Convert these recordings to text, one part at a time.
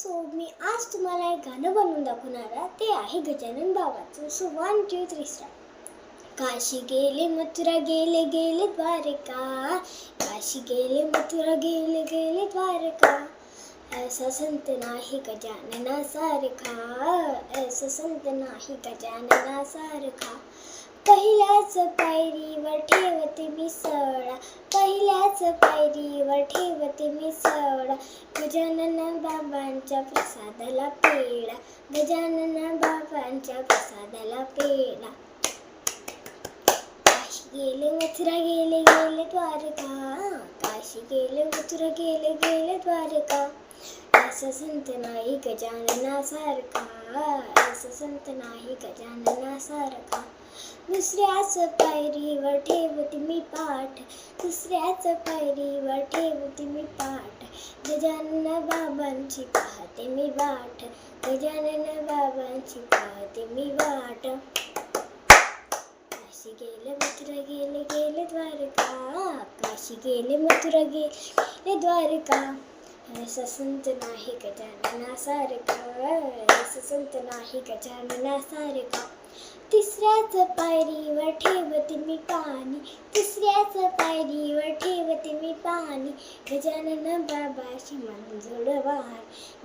मी आज तुम्हाला एक गाणं बनवून दाखवणार आहे. ते आहे गजानन बाबाचं. 1 2 3 स्टार्ट. काशी गेले मथुरा गेले गेले द्वारका, काशी गेले मथुरा गेले गेले द्वारका. ऐसा संत नाही गजानना सारखा, ऐसा संत नाही गजानना सारखा. पहिल्याच पायरीवर ठेवते मी सडा, पहिल्याच पायरीवर ठेवते मी सडा. गजानन बाबांच्या प्रसादाला पेढा, गजानन बाबांच्या प्रसादाला पेढा. काशी गेले मथुरा गेले गेले द्वारका, काशी गेले मथुरा गेले गेले द्वारका. ऐसा संत नाही गजानना सारखा, ऐसा संत नाही गजानना सारखा. दुसऱ्याच पायरीवर ठेवते मी पाठ, दुसऱ्याच पायरीवर ठेवते मी पाठ. गजानन बाबांची पाहते मी वाट, गजानन बाबांची पाहते मी वाट. काशी गेले मथुरा गेले गेले द्वारका, काशी गेले मथुरा गेले द्वारका. ऐसा संत नाही गजानना सारखा, ऐसा संत नाही गजानना सारखा. तिसऱ्याच पायरीवर ठेवते मी पाणी, तिसऱ्याच पायरीवर ठेवते मी पाणी. गजानन बाबाची मंजुळ वाणी,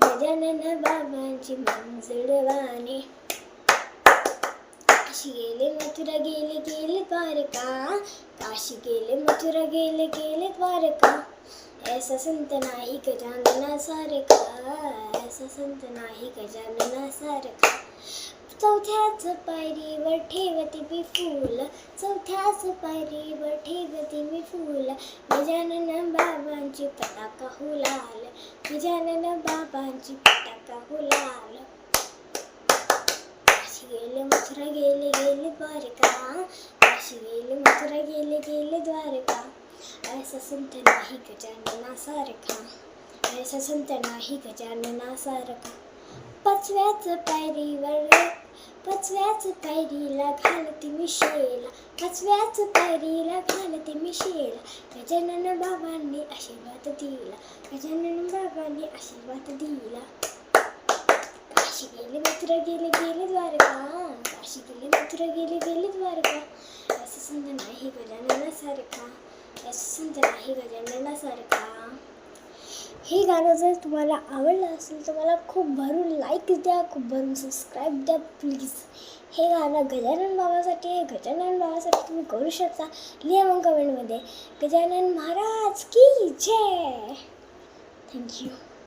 गजानन बाबांची मंजुळ वाणी. काशी गेले मथुरा गेले गेले द्वारका, काशी गेले मथुरा गेले गेले द्वारका. ऐसा संत नाही गजानना सारखा, ऐसा संत नाही गजानना सारखा. चौथ्याच पायरीवर ठेवते मी फूल, चौथ्याच पायरीवर ठेवते मी फूल. गजानन बाबांची पताका हुलाल, गजानन बाबांची पताका हुलाल. काशी गेले मथुरा गेले गेले द्वारका, काशी गेले मथुरा गेले गेले द्वारका. ऐसा संत नाही गजानना सारखा, ऐसा संत नाही गजानना सारखा. पाचव्याच पायरीला घालते मी शेला, पाचव्याच पायरीला घालते मी शेला. गजानन बाबांनी आशीर्वाद दिला, गजानन बाबांनी आशीर्वाद दिला. काशी गेले मथुरा गेले गेले द्वारका, काशी गेले मथुरा गेले गेले द्वारका. ऐसा संत नाही गजानना सारखा, ऐसा संत नाही गजानना सारखा. हे गाणं जर तुम्हाला आवडलं असेल तर मला खूप भरून लाईक द्या, खूप भरून सबस्क्राईब द्या प्लीज. हे गाणं गजानन बाबासाठी आहे, गजानन बाबासाठी तुम्ही करू शकता. लिहा मग कमेंटमध्ये गजानन महाराज की जय. थँक्यू.